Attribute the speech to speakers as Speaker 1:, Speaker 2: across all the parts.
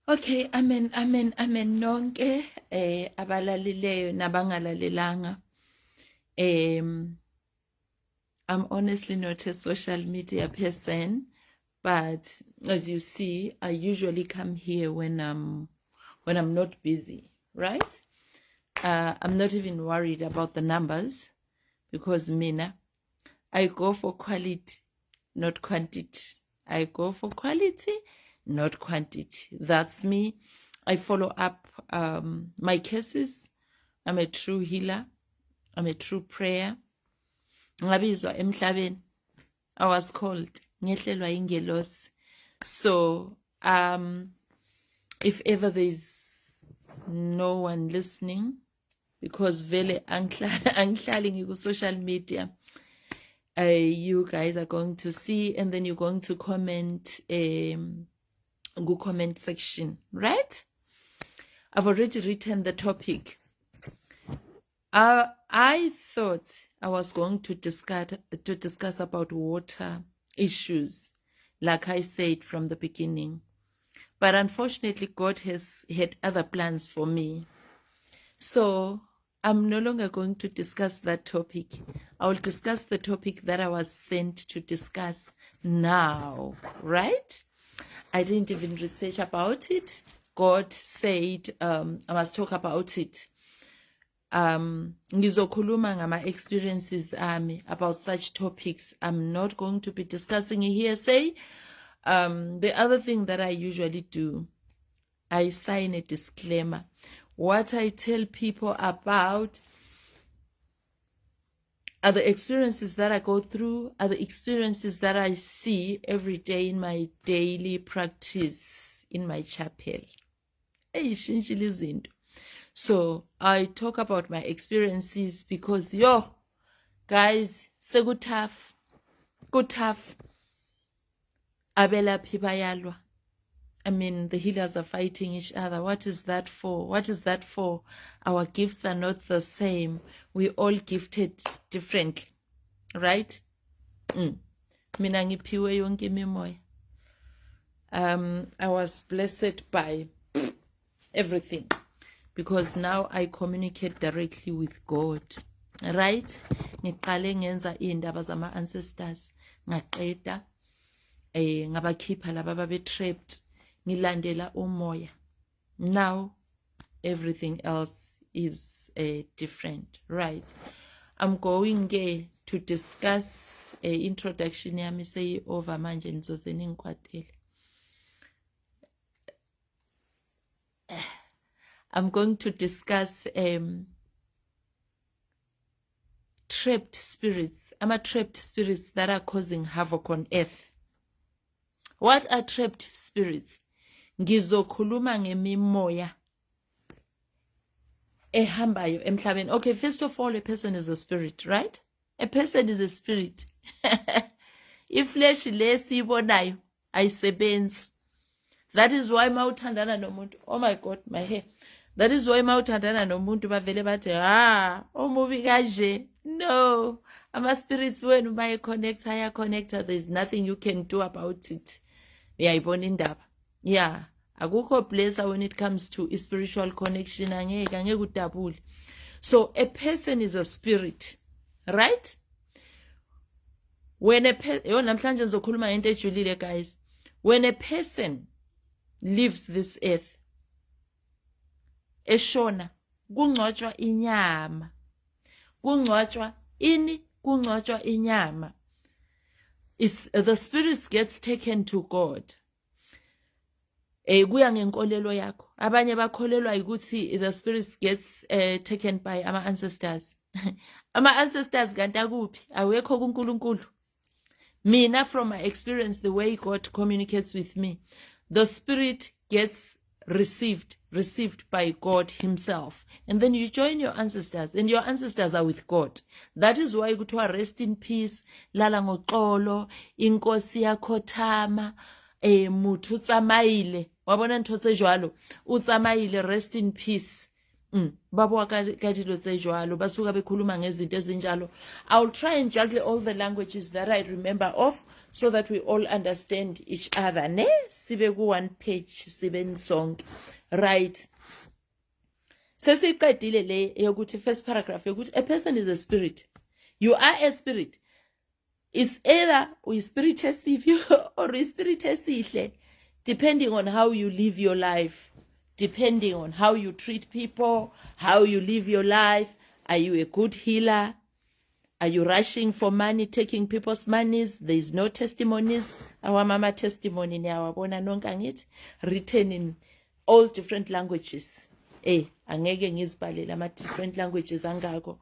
Speaker 1: Okay, amen nonke abalalileyo nabangalalelanga. I'm honestly not a social media person, but as you see, I usually come here when I'm not busy, right? I'm not even worried about the numbers because Mina, I go for quality, not quantity. I go for quality, not quantity. That's me. I follow up my cases. I'm a true healer. I'm a true prayer. Ngabizwa emhlabeni. I was called. Ngehlelwa ingelosi. So, if ever there's no one listening, because vele angihlali ngiku-social media, you guys are going to see, and then you're going to comment go comment section, right? I've already written the topic. I thought I was going to discuss about water issues, like I said from the beginning, but unfortunately God has had other plans for me, so I'm no longer going to discuss that topic. I will discuss the topic that I was sent to discuss now, right? I didn't even research about it. God said I must talk about it. Ngizokhuluma ngama experiences ami about such topics. I'm not going to be discussing a hearsay. The other thing that I usually do, I sign a disclaimer. What I tell people about are the experiences that I go through, are the experiences that I see every day in my daily practice in my chapel. So I talk about my experiences because, guys, so good tough. Abelaphi bayalwa. I mean, the healers are fighting each other. What is that for? What is that for? Our gifts are not the same. We all gifted differently, right? Mina ngiphiwe yonke imimoya. I was blessed by everything because now I communicate directly with God, right? Ngiqale ngenza indaba zama ancestors, ngaqeda ngabakhipha laba babe trapped. Nilandela umoya. Now everything else is different, right? I'm going to discuss introduction yami say over manje nizoze ningikwatele. I'm going to discuss trapped spirits. Trapped spirits that are causing havoc on earth. What are trapped spirits? Ngizokhuluma ngemimoya ehambayo emhlabeni. Okay, first of all, a person is a spirit, right? A person is a spirit. Iflesh lesibonayo ayisebenzi. That is why mawuthandana nomuntu. Oh my God, my hair. That is why mawuthandana nomuntu bavele bathi omubi kanje. No, ama spirits wenu baye connecta. There's nothing you can do about it. Uyayibona indaba. Yeah, akukho blesser when it comes to spiritual connection. Angeke udabule. So a person is a spirit, right? When a namhlanje ngizokhuluma into ejulile, guys. When a person leaves this earth, eshona kungcwatshwa inyama. Kungcwatshwa inyama. The spirits gets taken to God. Kuya ngenkolelo yakho. Abanye bakholelwa ukuthi the spirits gets taken by ama ancestors. Ama ancestors kanti akuphi? Awekho kuNkulunkulu. Mina, from my experience, the way God communicates with me, the spirit gets received by God himself. And then you join your ancestors, and your ancestors are with God. That is why you to rest in peace, lala ngoxolo, inkosi yakhothama, muthu utsamaile. Wabona ntho tse jwalo, utsamaile, rest in peace. Babo ka dilo tse jwalo, basuka bekhuluma ngezinto ezinjalo. I'll try and juggle all the languages that I remember of so that we all understand each other. Ne? Sibe ku one page, sibe song. Right. Sesiqedile le yokuthi first paragraph yokuthi a person is a spirit. You are a spirit. It's either we spirit esive or we spirit esihle, depending on how you live your life, depending on how you treat people, how you live your life. Are you a good healer? Are you rushing for money, taking people's monies? There is no testimonies. Our mama testimony ni awabona nonke written in all different languages. Angeke ngizibhalele ama different languages angako.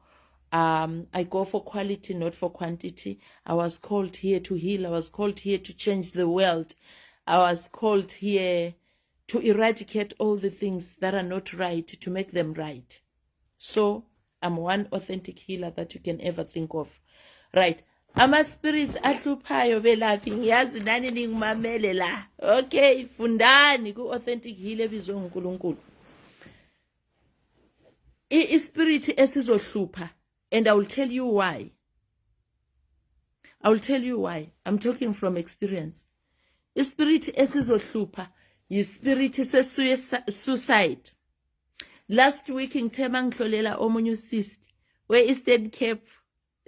Speaker 1: I go for quality, not for quantity. I was called here to heal. I was called here to change the world. I was called here to eradicate all the things that are not right, to make them right. So I'm one authentic healer that you can ever think of. Right. Ama spirits ahluphayo belaphi ngiyazi nani ningimamele la. Okay, fundani ku authentic healer bizwe uNkulunkulu. Spirit esizohlupha, and I will tell you why. I will tell you why. I'm talking from experience. Spirit esizohlupha yi spirit suicide. Last week ngithema ngihlolela omunye usist we Eastern Cape.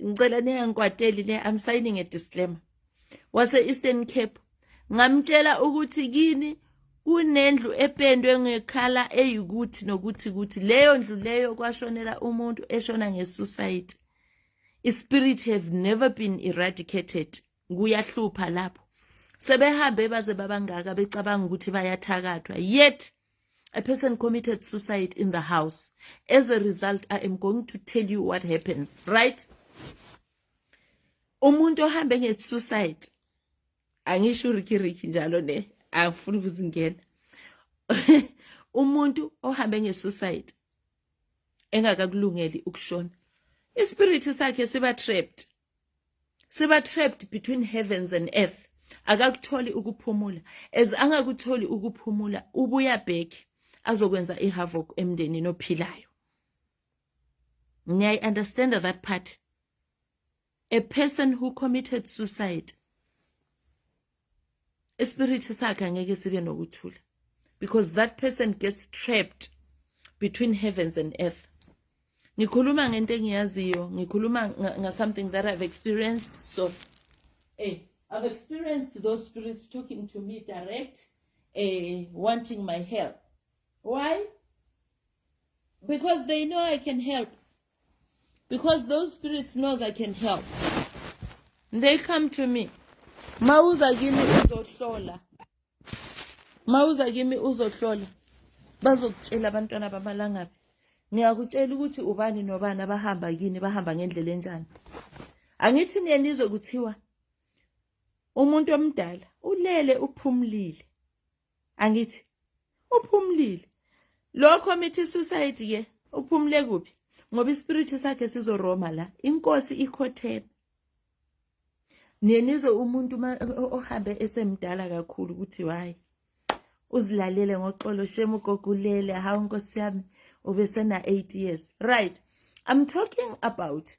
Speaker 1: Ngicela ningangikwateli ne, I'm signing a disclaimer. Wase Eastern Cape ngamtshela ukuthi kini kunendlu ependwe ngekhala eyikuthi nokuthi kuthi leyo ndlu leyo kwashonela umuntu eshona ngesuicide. Spirit have never been eradicated. Kuyahlupha lapho. Sebehambe baze babangaka becabanga ukuthi bayathakathwa. Yet a person committed suicide in the house. As a result, I am going to tell you what happens, right? Umuntu ohambe nge-suicide. Angisho riki njalo ne. Angifuni ukuzingena. Umuntu ohambe nge-suicide. Engakakulungeli ukushona. Ispirit sakhe siba trapped. Siba trapped between heavens and earth. Akakutholi ukuphumula. As angakutholi ukuphumula, ubuya back. Azokwenza ihavoc emndeni nophilayo. I understand that part. A person who committed suicide, a spirit sakhe angeke sibe nokuthula, because that person gets trapped between heavens and earth. Ngikhuluma ngento engiyaziyo, ngikhuluma something that I've experienced. So, I've experienced those spirits talking to me direct, wanting my help. Why? Because they know I can help. Because those spirits knows I can help. They come to me. Mauza gimi uzohlola. Mauza gimi uzohlola. Bazokutshela abantwana bamalanga. Ngiyakutshela ukuthi ubani nobani abahamba kini bahamba ngendlela enjani. Angithi niyenizwe kuthiwa umuntu omdala ulele uphumlile. Angithi uphumlile. Lo committee suicide ke uphumle kuphi? Ngoba ispirit sakhe sizoroma la. Inkosi ikhotheme. Niyenizwe umuntu ohambe esemdala kakhulu ukuthi why uzilalele ngoxolo shemu gogulele hawu nkosi yami ubesena 8 years. Right. I'm talking about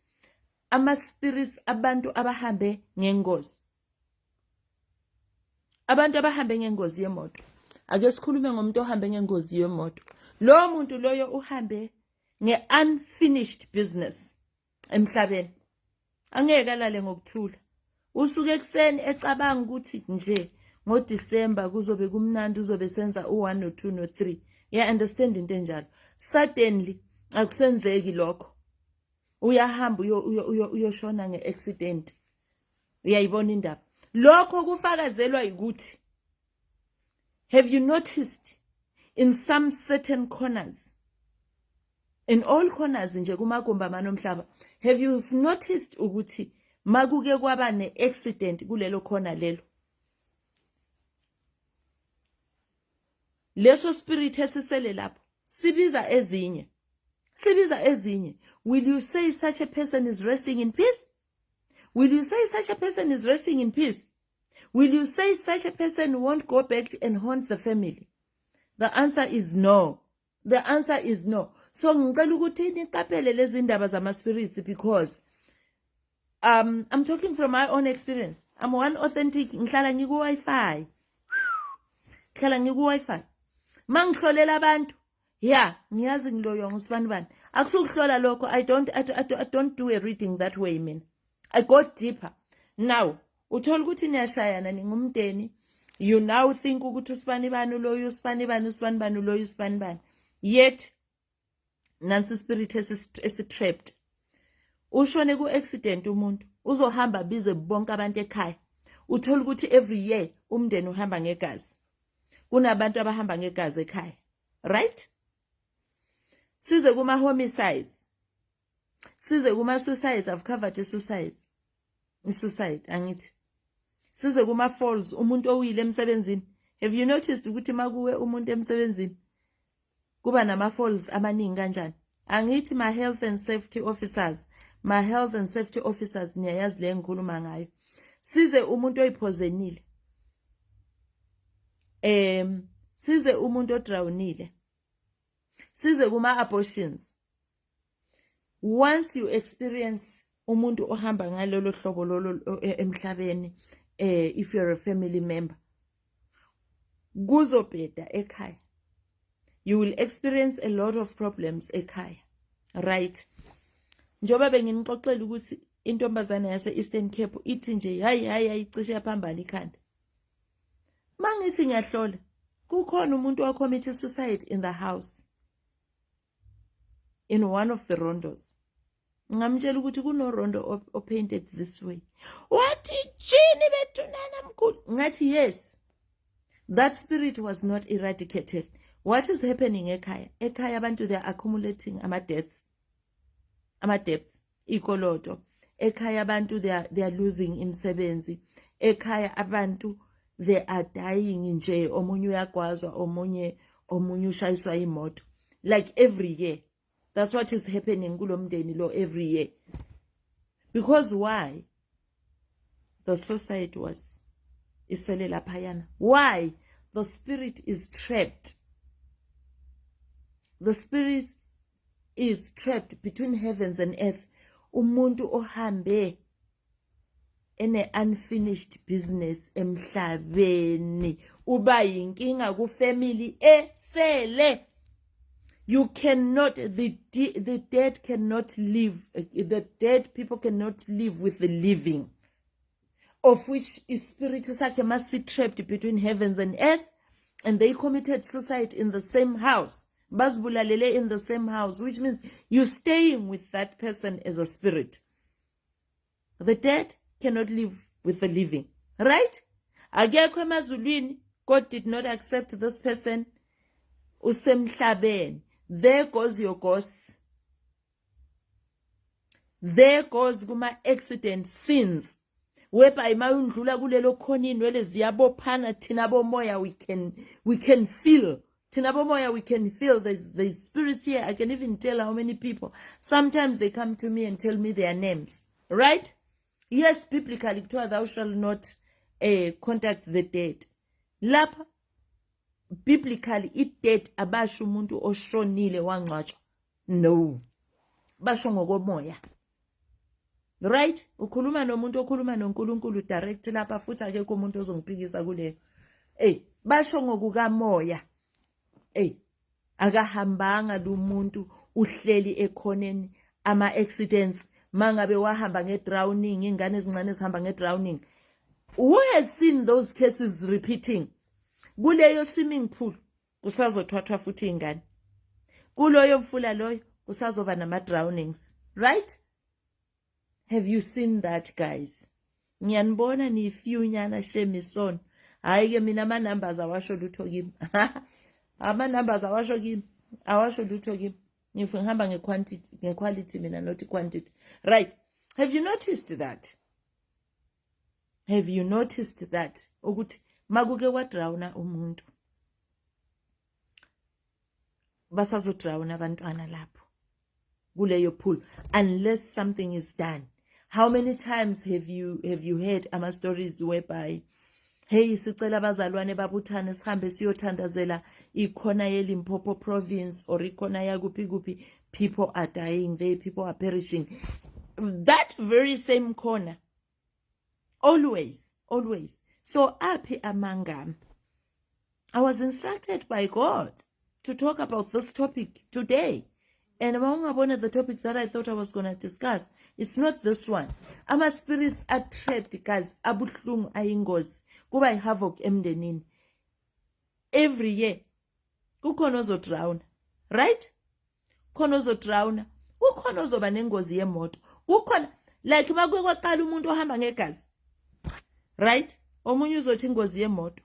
Speaker 1: ama spirits abantu abahambe ngengozi. Abantu abahambe ngengozi yemoto. Ake sikhulume ngomuntu ohambe ngengozi yemoto. Lo muntu loyo uhambe nge-unfinished business emhlabeni. Angeke alale ngokuthula. Usuke ekseni ecabanga ukuthi nje ngoDisemba kuzobe kumnandi uzobe senza u1 no2 no3. Yeah, understand into enjalo. Suddenly akusenzeki lokho. Uyahamba uyoshona ngeaccident. Uyayibona indaba. Lokho kufakazelwa ukuthi, have you noticed in some certain corners, in all corners nje kumagumba manomhlaba, have you noticed ukuthi makuke kwaba ne-accident kulelo khona lelo? Leso spirit esisele lapho sibiza ezinye. Sibiza ezinye. Will you say such a person is resting in peace? Will you say such a person is resting in peace? Will you say such a person won't go back and haunt the family? The answer is no. The answer is no. So ngicela ukuthi niqaphele lezi ndaba zama spirits, because I'm talking from my own experience. I'm one authentic. Ngihlala ngiku Wi-Fi. Ngihlala ngiku Wi-Fi. Mangihlolela abantu. Yeah, ngiyazi ngiloyo ngusibani bani. Akusukuhlola lokho. I don't do a reading that way, man. I go deeper. Now, uthola ukuthi niyashayana ningumndeni. You now think ukuthi usibani bani uloyo usibani bani usibani bani uloyo usibani bani. Yet nansi spirit is trapped. Ushone ku accident umuntu uzohamba bize bonke abantu ekhaya. Uthola ukuthi every year umndeni uhamba ngegazi. Kunabantu abahamba ngegazi ekhaya. Right? Size kuma homicides. Size kuma suicides. I've covered suicides. Suicide angithi. Size kuma falls umuntu owile emsebenzini. Have you noticed ukuthi makuwe umuntu emsebenzini kuba nama falls amaningi kanjani? Angithi my health and safety officers niyayazi le ngikhuluma ngayo. Size umuntu oyiphozenile. Size umuntu odrownile. Size kuma abortions. Once you experience umuntu ohamba ngalolo hlobo lolo emhlabeni, if you're a family member, kuzobheda ekhaya. You will experience a lot of problems ekhaya. Right? Njoba benginixoxela ukuthi intombazana yase Eastern Cape ithi nje hayi cishe yaphambana ikhanda. Mangithi ngiyahlola kukhona umuntu ocommit suicide in the house. In one of the rondos. Ngamtshela ukuthi kuno rondo painted this way. What jini bethunana mkhulu? Ngathi yes. That spirit was not eradicated. What is happening ekhaya? Ekhaya abantu they are accumulating ama-deaths. Ama-death. Ikoloto. Ekhaya abantu they are losing imsebenzi. Ekhaya abantu they are dying nje. Omunye uyagwazwa, omunye ushayiswa imoto. Like every year. That's what is happening kulomndeni lo every year. Because why? The suicide was iselela phayana. Why? The spirit is trapped. The spirit is trapped between heavens and earth. Umuntu ohambe ene unfinished business emhlabeni. Uba yinkinga ku family esele. You cannot, the dead cannot live, the dead people cannot live with the living. Of which is spirit must be trapped between heavens and earth. And they committed suicide in the same house. Basbulalele in the same house. Which means you're staying with that person as a spirit. The dead cannot live with the living. Right? Agekho emazulwini, God did not accept this person. Usemhlabeni. There goes your ghost. There goes kuma accident sins. Whereby mayundlula kulelo khonini wele ziyabophana thina bomoya we can feel. Thina bomoya we can feel there's spirits here. I can even tell how many people. Sometimes they come to me and tell me their names. Right? Yes, biblically thou shalt not contact the dead. Lapha biblically it dead abasho umuntu oshonile wangcwatshwa. No. Basho ngokomoya. Right? Ukhuluma nomuntu okhuluma noNkulunkulu direct lapha futhi akekho umuntu ozongiphikisa kuleyo. Basho ngokukamoya. Akahambanga lo muntu uhleli ekhoneni ama accidents mangabe wahamba ngedrowning ingane ezincane ezihamba ngedrowning. Who has seen those cases repeating? Kuleyo swimming pool kusazothathwa futhi ingane. Kuloyo mfula loyo kusazoba nama drownings. Right? Have you seen that, guys? Ngiyanibona ni few nyana shemison. Hayi ke mina ama numbers awasho lutho kimi. Ama numbers awasho kimi. Awasho lutho kimi. Ngihamba ngequality mina not quantity. Right? Have you noticed that? Have you noticed that? Ukuthi makuke wadrawna umuntu. Basazodrawna abantwana lapho. Kuleyo pool unless something is done. How many times have you heard ama stories whereby hey sicela abazalwane babuthane sihambe siyothandazela ikhona yeLimpopo province or ikhona yakuphi people are dying there, people are perishing. that very same corner. Always. So api amangam. I was instructed by God to talk about this topic today. And among one of the topics that I thought I was going to discuss, it's not this one. Ama spirits are trapped, guys. Abuhlungu ayingozi. Kuba havoc emdenini. Every year. Kukhona ozodrown. Right? Kukhona ozodrown. Kukhona ozoba nengozi yemoto. Kukhona like makwe kwaqala umuntu ohamba ngegazi. Right? Omunye uzothi ingozi yemoto.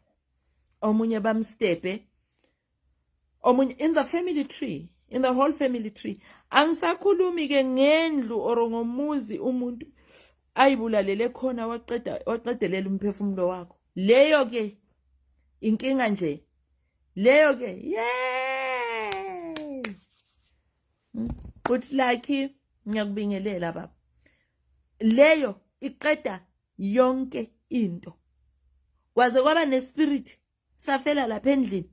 Speaker 1: Omunye bamstepe. Omunye in the family tree. In the whole family tree. Angisakhulumi ke ngendlu or ngomuzi umuntu ayibulalele khona waqedelela umphefumulo wakho. Leyo ke inkinga nje. Leyo ke yay. But like ngiyakubingelela baba. Leyo iqeda yonke into. Kwaze kwaba nespirit safela lapha endlini.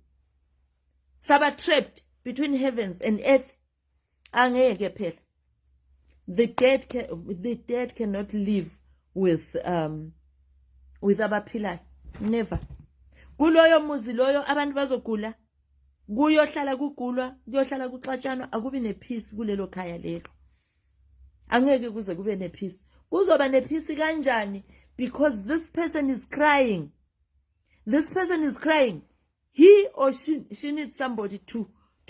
Speaker 1: Saba trapped between heavens and earth. Angeke phela. The dead cannot live with abaphilayo. Never. Kuloyo muzi loyo abantu bazogula. Kuyohlala kugulwa, kuyohlala kuxatshanwa, akubi nepeace kulelo khaya lelo. Angeke kuze kube nepeace. Kuzoba nepeace kanjani? Because this person is crying. This person is crying. He or she needs somebody to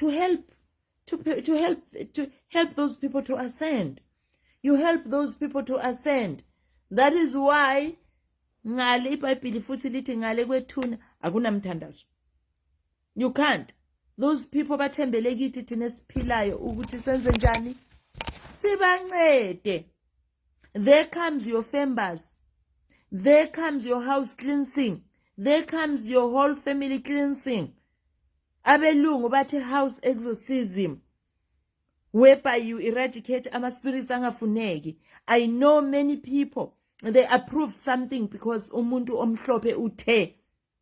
Speaker 1: help those people to ascend. You help those people to ascend. That is why ngale iBhayibheli futhi lithi ngale kwethuna akunamthandazo. You can't. Those people bathembele kithi thina siphilayo ukuthi senze njani? Sibancede. There comes your fembers. There comes your house cleansing. There comes your whole family cleansing. Abelungu bathi house exorcism, whereby you eradicate ama spirits angafuneki. I know many people, they approve something because umuntu omhlophe uthe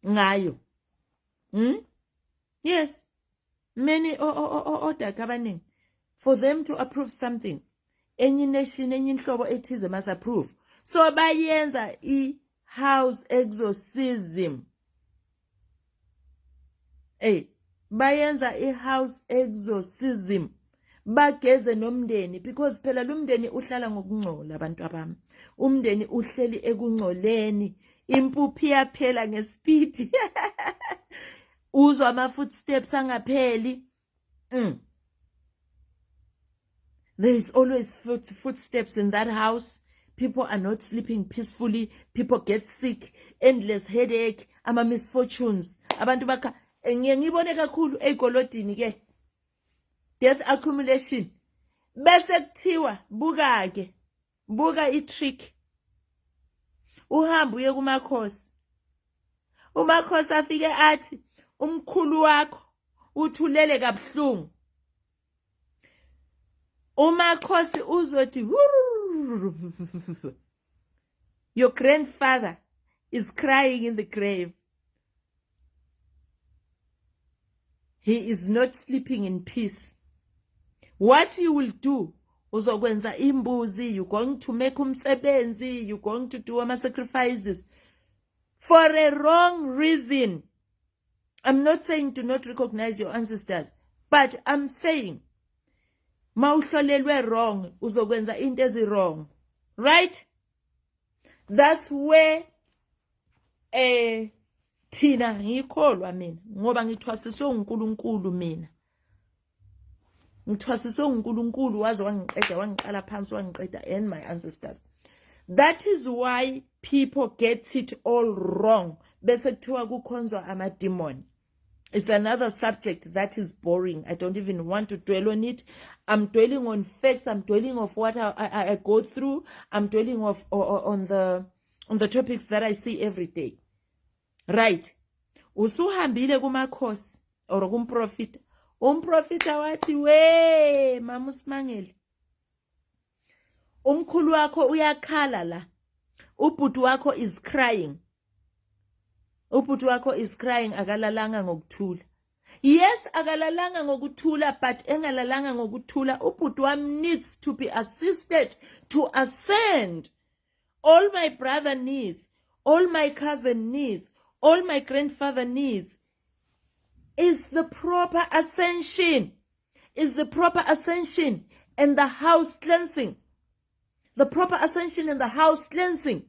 Speaker 1: ngayo. Yes. Many odakabaning. For them to approve something, any nation, any nhlobo ethize must approve. So bayenza house exorcism. Bayenza house exorcism. Bageze nomndeni because phela lumndeni uhlala ngokungcola abantu abami. Umndeni uhleli ekungcoleni. Impuphi yaphela ngespeed. Uzwa ama footsteps angapheli. There is always footsteps in that house. People are not sleeping peacefully. People get sick. Endless headache. Ama misfortunes. Abantu baka ngiyibone kakhulu eGolodini ke. Death accumulation. Bese kuthiwa buka ke. Buka itrick. Uhamba uye kumakhosi. Umakhosi afike athi umkhulu wakho uthulele kabuhlungu. Umakhosi uzothi your grandfather is crying in the grave. He is not sleeping in peace. What you will do, uzokwenza imbuzi, you're going to make umsebenzi, you're going to do ama sacrifices for a wrong reason. I'm not saying do not recognize your ancestors, but I'm saying mawuhlolelwe wrong, uzokwenza into ezi wrong. Right? That's where thina ngikholwa mina ngoba ngithwasiswe uNkulunkulu mina. Ngithwasiswe uNkulunkulu waze wangiqala phansi wangiqeda and my ancestors. That is why people get it all wrong. Bese kuthiwa kukhonzwa ama demon. It's another subject that is boring. I don't even want to dwell on it. I'm dwelling on facts. I'm dwelling on what I go through. I'm dwelling on the topics that I see every day. Right. Usuhambile kumakhosi or kumprofita. Umprofita wathi we mama uSimangele. Umkhulu wakho uyakhala la. Ubhuti wakho is crying. Ubhuti wakho is crying akalalanga ngokuthula. Yes, akalalanga ngokuthula, but engalalanga ngokuthula, ubhuti wami needs to be assisted to ascend. All my brother needs, all my cousin needs, all my grandfather needs is the proper ascension, and the house cleansing. The proper ascension and the house cleansing,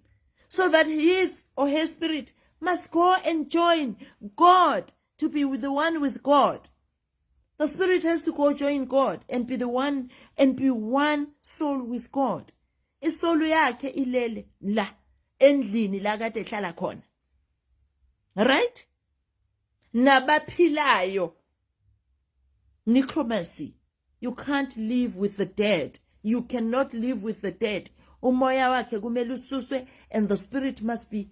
Speaker 1: so that his or her spirit must go and join God to be with the one with God. The spirit has to go join God and be the one and be one soul with God. Isolo yakhe ilele la endlini la kade ehlala khona. Right? Nabaphilayo. Necromancy. You can't live with the dead. You cannot live with the dead. Umoya wakhe kumele ususwe, and the spirit must be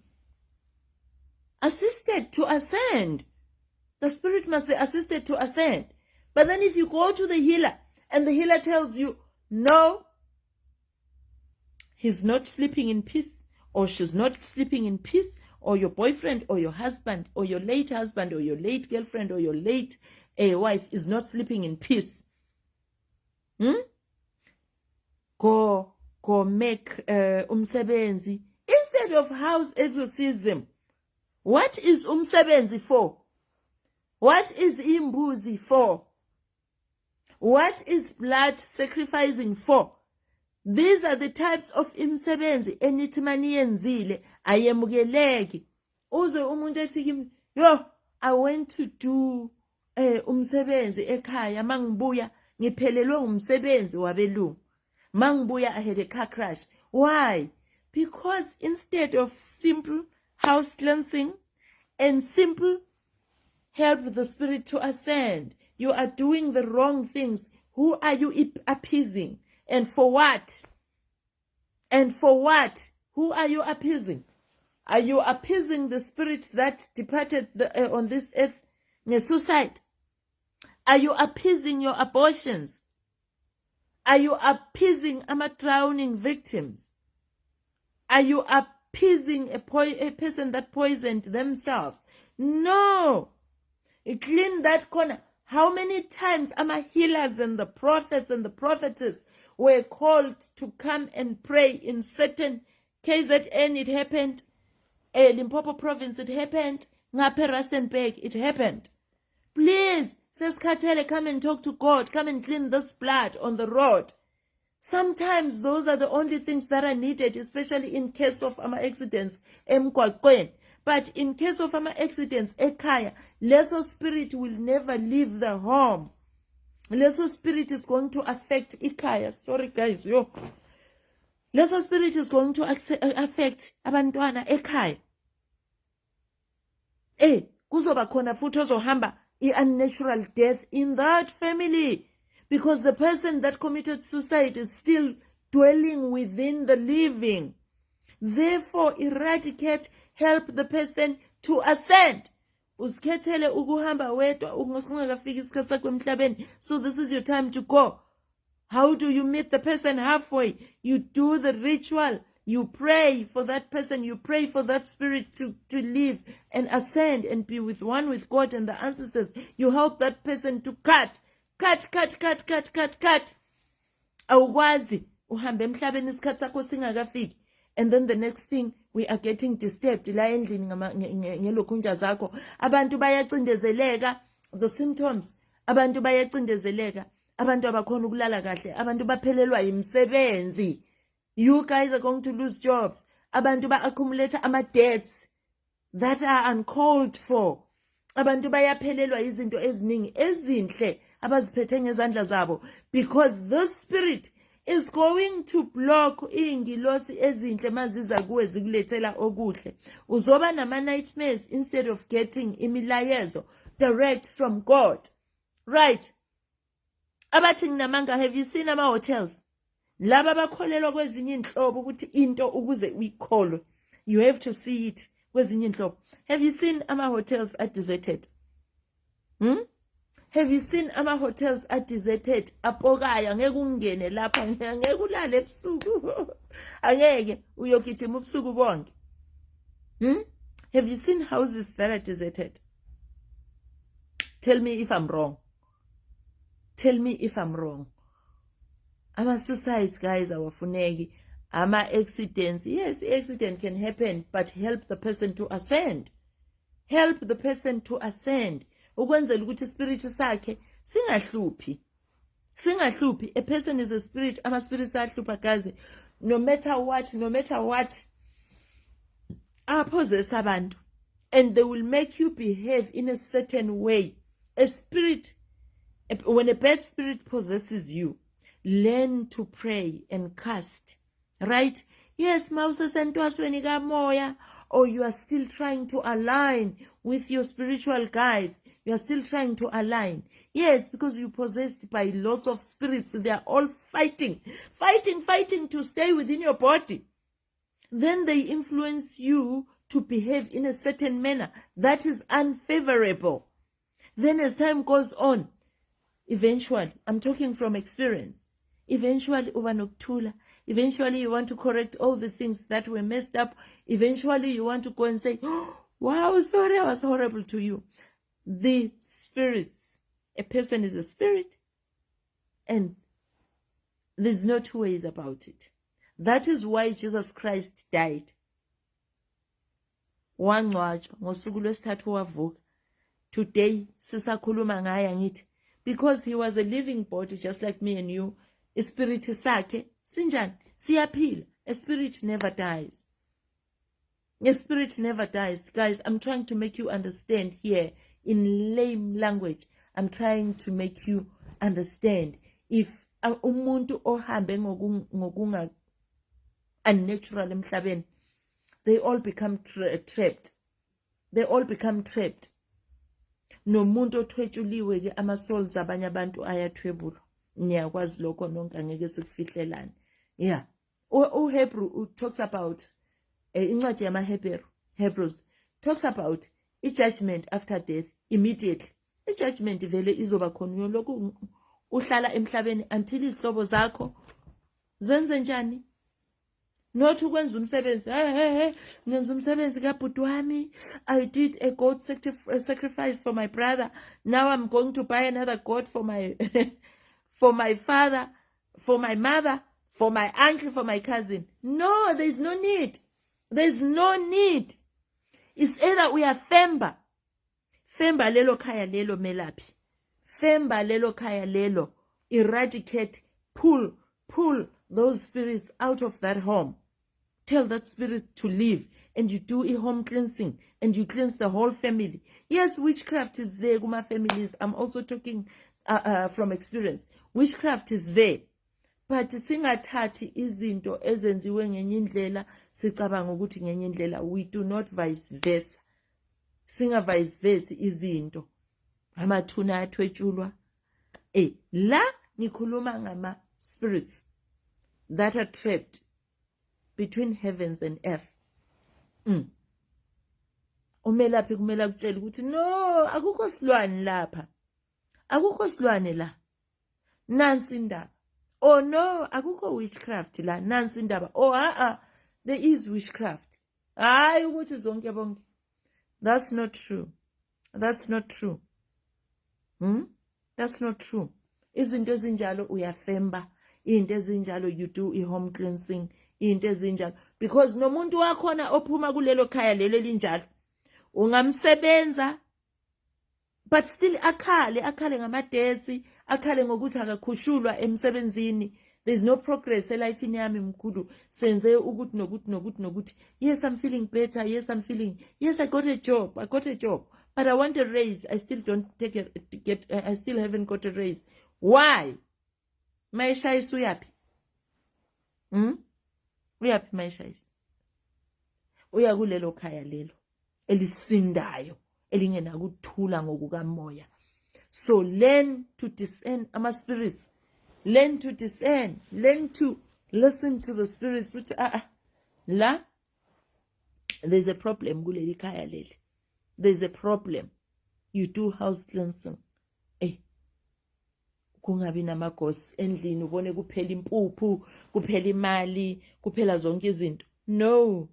Speaker 1: assisted to ascend. The spirit must be assisted to ascend. But then if you go to the healer and the healer tells you, no, he's not sleeping in peace, or she's not sleeping in peace, or your boyfriend or your husband or your late husband or your late girlfriend or your late wife is not sleeping in peace. Go make umsebenzi instead of house exorcism. What is umsebenzi for? What is imbuzi for? What is blood sacrificing for? These are the types of imsebenzi enithi maniyenzile ayemukeleki. Uze umuntu ethi yo, I went to do umsebenzi ekhaya, mangibuya ngiphelelwe umsebenzi wabelungu. Mangibuya, I had a car crash. Why? Because instead of simple house cleansing and simple help the spirit to ascend, you are doing the wrong things. Who are you appeasing? And for what? And for what? Who are you appeasing? Are you appeasing the spirit that departed on this earth? Suicide. Are you appeasing your abortions? Are you appeasing drowning victims? Are you appeasing a person that poisoned themselves? No. Clean that corner. How many times healers and the prophets and the prophetess were called to come and pray in certain KZN? It happened. Limpopo province, it happened. Ngape Rustenburg, it happened. Please, says Katele, come and talk to God. Come and clean this blood on the road. Sometimes those are the only things that are needed, especially in case of accidents. But in case of accidents, ekaya, lesser spirit will never leave the home. Lesser spirit is going to affect ikaya. Sorry guys, yo. Lesser spirit is going to affect abantwana ekaya. Kuzoba khona futhi ozohamba unnatural death in that family, because the person that committed suicide is still dwelling within the living. Therefore, eradicate, help the person to ascend. Uskethele ukuhamba wedwa ungakafika isikhathi sakho emhlabeni. So this is your time to go. How do you meet the person halfway? You do the ritual. You pray for that person. You pray for that spirit to live and ascend and be with one with God and the ancestors. You help that person to cut. Awukwazi uhambe emhlabeni isikhathi sakho singakafiki. And then the next thing, we are getting disturbed. La endlini ngelokhunja zakho. Abantu bayacindezeleka. The symptoms. Abantu bayacindezeleka. Abantu abakhona ukulala kahle. Abantu baphelelwa yimsebenzi. You guys are going to lose jobs. Abantu ba-accumulate ama-debts that are uncalled for. Abantu bayaphelelwa izinto eziningi ezinhle abaziphethe ngezandla zabo, because this spirit is going to block ingilosi ezinhle maziza kuwe zikulethela okuhle. Uzoba nama-nightmares instead of getting imilayezo direct from God. Right. Abathi nginamanga, have you seen ama-hotels? Laba bakholelwa kwezinye inhlobo ukuthi into ukuze uyikholwe, you have to see it kwezinye inhlobo. Have you seen ama-hotels are deserted? Have you seen ama-hotels are deserted? Apokaya, angeke ungene lapha, angeke ulale ebusuku. Angeke uyogijima ubusuku bonke. Have you seen houses that are deserted? Tell me if I'm wrong. Tell me if I'm wrong. Ama-suicides, guys, awafuneki. Ama-accidents. Yes, accident can happen, but help the person to ascend. Help the person to ascend. Ukwenzela ukuthi ispirit sakhe singahluphi. Singahluphi. A person is a spirit. Ama-spirits ahlupha, guys. No matter what, possess abantu. And they will make you behave in a certain way. A spirit, when a bad spirit possesses you, learn to pray and cast. Right? Yes, moya, or you are still trying to align with your spiritual guides. You are still trying to align. Yes, because you're possessed by lots of spirits. They are all fighting to stay within your body. Then they influence you to behave in a certain manner that is unfavorable. Then as time goes on, eventually, I'm talking from experience, eventually eventually you want to correct all the things that were messed up. Eventually you want to go and say, oh, wow, sorry, I was horrible to you. The spirits, a person is a spirit, and there's no two ways about it. That is why Jesus Christ died. Today, sisakhuluma ngaye ngithi, because he was a living body just like me and you. A spirit sakhe sinjani siyaphila. A spirit never dies. A spirit never dies. Guys, I'm trying to make you understand here in lame language. I'm trying to make you understand. If umuntu ohambe ngokunga unnatural emhlabeni, they all become trapped. They all become trapped. No muntu othwetshuliwe ke ama-souls abanye abantu ayathwebulwa. Niyakwazi lokho nonke angeke sikufihlelane. Yeah. Hebrew talks about incwadi yama-Hebrews talks about i-judgment after death immediately. I-judgment vele izoba khona lokhu uhlala emhlabeni until izihlobo zakho zenze njani? Not ukwenza umsebenzi. Ngenza umsebenzi kabhuti wami. I did a goat sacrifice for my brother. Now I'm going to buy another goat for my for my father, for my mother, for my uncle, for my cousin. No, there's no need. There's no need. It's either we are Femba lelo kaya lelo melapi. Femba lelo kaya lelo. Eradicate, pull those spirits out of that home. Tell that spirit to leave, and you do a home cleansing, and you cleanse the whole family. Yes, witchcraft is there, Guma families. I'm also talking from experience. Witchcraft is there. But singathathi izinto ezenziwe ngenye indlela sicabanga ukuthi ngenye indlela. We do not vice versa. Singa vice versa izinto. Amathuna athwetshulwa. La nikhuluma ngama spirits that are trapped between heavens and earth. Umelaphi kumela kutshela ukuthi no, akukho silwane lapha. Akukho silwane la. Nansi indaba. Oh no, akukho witchcraft la. Nansi indaba. Oh there is witchcraft. Hayi ukuthi zonke bonke. That's not true. That's not true. That's not true. Izinto ezinjalo uyafemba. Into ezinjalo you do home cleansing. Into ezinjalo because nomuntu wakhona ophuma kulelo khaya lelo elinjalo ungamsebenza but still akhale ngamadesi, akhale ngokuthi akakhushulwa emsebenzini. There's no progress elifini yami mkhulu. Senze ukuthi nokuthi. Yes, I'm feeling better. Yes, I got a job. But I want a raise. I still don't I still haven't got a raise. Why? Maisha isu yapi? Uyaphi maisha isu? Uya kulelo khaya lelo elisindayo elingena kuthula ngokukamoya. So learn to discern ama spirits. Learn to discern. Learn to listen to the spirits. La, there's a problem kuleli khaya leli. There's a problem. You do house cleansing. Kungabi namagosi endlini ubone kuphela impuphu, kuphela imali, kuphela zonke izinto. No.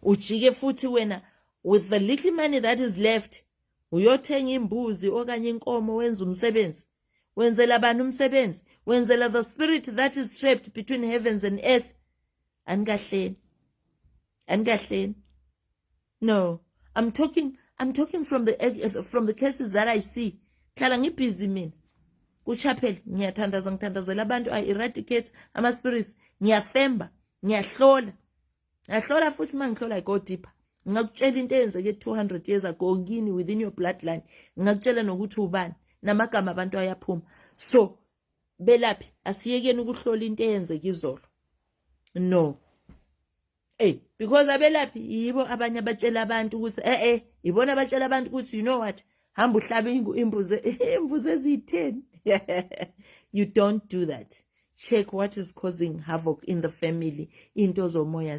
Speaker 1: Ujike futhi wena with the little money that is left, uyothenga imbuzi okanye inkomo wenza umsebenzi, wenzela abantu umsebenzi, wenzela the spirit that is trapped between heavens and earth. Angahleni. No, I'm talking from the cases that I see. Khala ngibusy mina kuchapel, ngiyathandazela abantu, I eradicate ama spirits, ngiyafemba, ngiyahlola futhi mangihlola I go deeper. Ngakutshela into eyenzeke 200 years ago ngini within your bloodline, ngakutshela nokuthi ubani namagama abantu ayaphuma. So belaphi asiyekeni ukuhlola into eyenzeke izolo. No, because abelaphi yibo abanye abatshela abantu ukuthi ibona abatshela abantu ukuthi you know what, hamba uhlabe imbuzi eziyi-10. You don't do that. Check what is causing havoc in the family. Into zomoya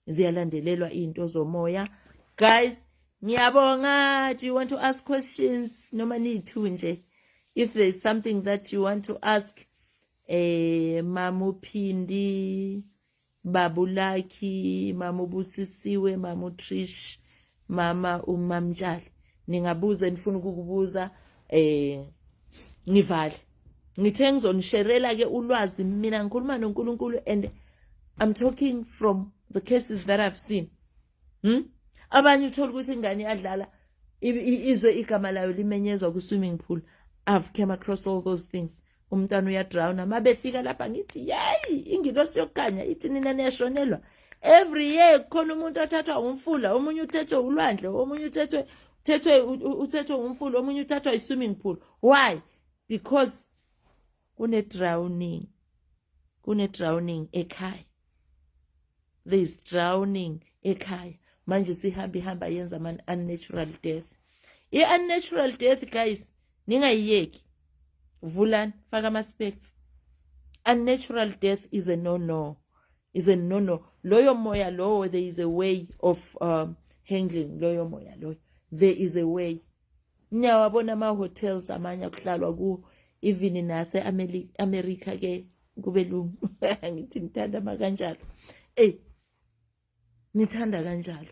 Speaker 1: ziyalandelelwa into zomoya. Guys, ngiyabonga. Do you want to ask questions? Noma nithu nje. If there's something that you want to ask, Mamu Pindi, Babulaki, Mamu Busisiwe, Mamu Trish, Mama Umamjali, ningabuza nifuna ukukubuza, nivale. Ngithe ngizonisherela ke ulwazi mina ngikhuluma noNkulunkulu, and I'm talking from the cases that I've seen. Abanye uthola ukuthi ingane yadlala izwe igama layo limenyezwa ku swimming pool. I've come across all those things. Umntwana uyadrowna, mabefika lapha ngithi yayi ingilosi yokukanya ithi nina niyashonelwa. Every year khona umuntu othathwa umfula, omunye uthethwe ulwandle, omunye uthethwe umfula, omunye uthathwa i-swimming pool. Why? Because kune drowning ekhaya. There is drowning ekhaya. Manje sihamba yenza man unnatural death. I-unnatural death, guys, ningayiyeki. Vulan, faka ama-specs. Unnatural death is a no-no. Loyo moya lo, there is a way of handling loyo moya lo. There is a way. Nyawabona ma-hotels amanya kuhlalwa ku, even nase America ke kube lungu. Ngithi ngithanda makanjalo. Nithanda kanjalo.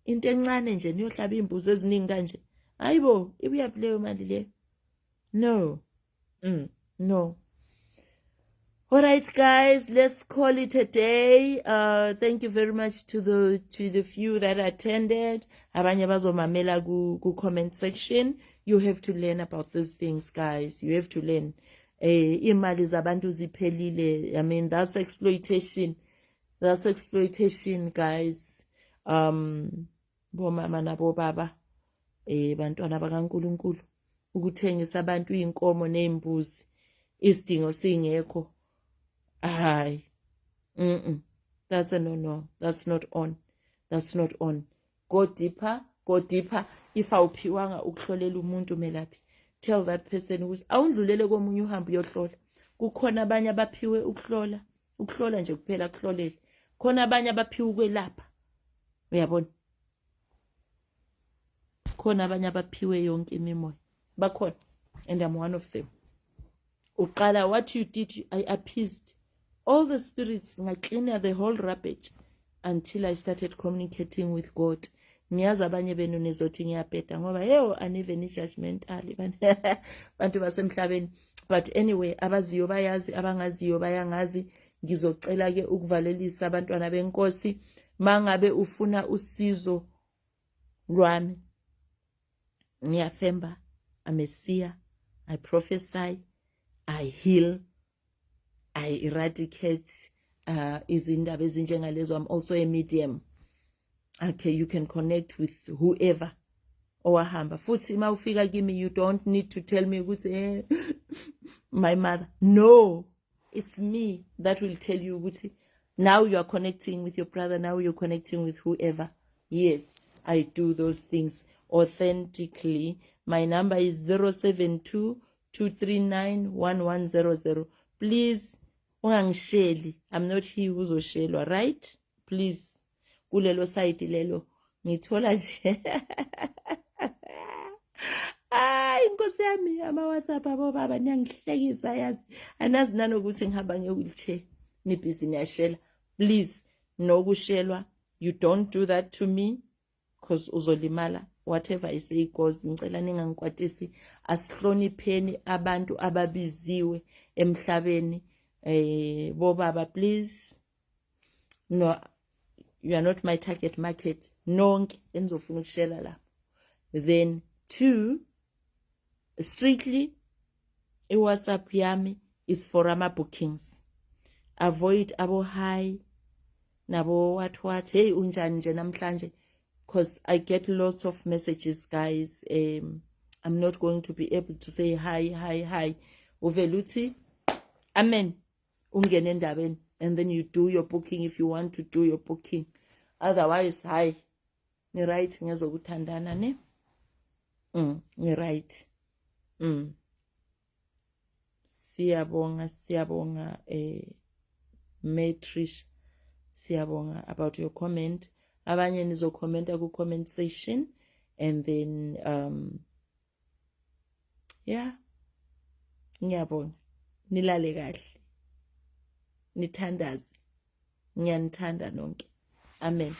Speaker 1: Into encane nje niyohlaba imbuzi eziningi kanje. Hayibo, ibuya leyo mali leyo. No. No. All right, guys, let's call it a day. Thank you very much to the few that attended. Abanye bazomamela ku comment section. You have to learn about these things, guys. You have to learn. Imali zabantu ziphelile. I mean, that's exploitation. That's exploitation, guys. Bomama nabo baba. Bantwana bakaNkulunkulu. Ukuthengisa abantu inkomo nembuzi. Isidingo singekho. Hayi. That's a no. That's not on. Go deeper. If awuphiwanga ukuhlolela umuntu melaphi, tell that person ukuthi awundlulele komunye uhambe uyohlola. Kukhona abanye abaphiwe ukuhlola nje kuphela kuhlolele. Khona abanye abaphiwe ukwelapha. Uyabona? Khona abanye abaphiwe yonke imimoya. Bakhona, and I'm one of them. Uqala, what you did, I appeased all the spirits, ngaclean the whole rubbish until I started communicating with God. Ngiyazi abanye benu nizothi ngiyapeta ngoba aniveni judgmentally bantu basemhlabeni. But anyway, abaziyo bayazi, abangaziyo bayangazi. Ngizocela ke ukuvalelisa abantwana benkosi mangabe ufuna usizo lwami. Ngiyafemba, I'm a seer, I prophesy, I heal, I eradicate izindaba ezinjengalezo. I'm also a medium. Okay, you can connect with whoever. Owahamba. Futhi ma ufika kimi, you don't need to tell me ukuthi my mother. No, it's me that will tell you ukuthi now you are connecting with your brother, now you're connecting with whoever. Yes, I do those things authentically. My number is 072-239-1100. Please, ungangisheli. I'm not here uzoshelwa, right? Please, kulelo site lelo ngithola nje. Inkosi yami, ama-WhatsApp abo baba niyangihlekisa yazi. Anazi nanokuthi ngihamba nge-wheelchair. Nibhizi niyashela. Please, nokushelwa You don't do that to me, because uzolimala. Whatever I say goes. Ngicela ningangikwatisi. Asihlonipheni abantu ababiziwe emhlabeni. Bobaba, please. No, you are not my target market. Nonke enizofuna ukushela lapho. Then 2, strictly WhatsApp yami is for ama bookings. Avoid abo hi nabo what hey unjani nje namhlanje, because I get lots of messages, guys. I'm not going to be able to say hi uveluthi amen ungene endabeni, and then you do your booking if you want to do your booking. Otherwise, hi ni right ngezokuthandana ne ni right. Siyabonga Matrish, siyabonga about your comment. Abanye nizokhomenta ku comment section, and then yeah, ngiyabonga. Nilale kahle, nithandaze. Ngiyanithanda nonke. Amen.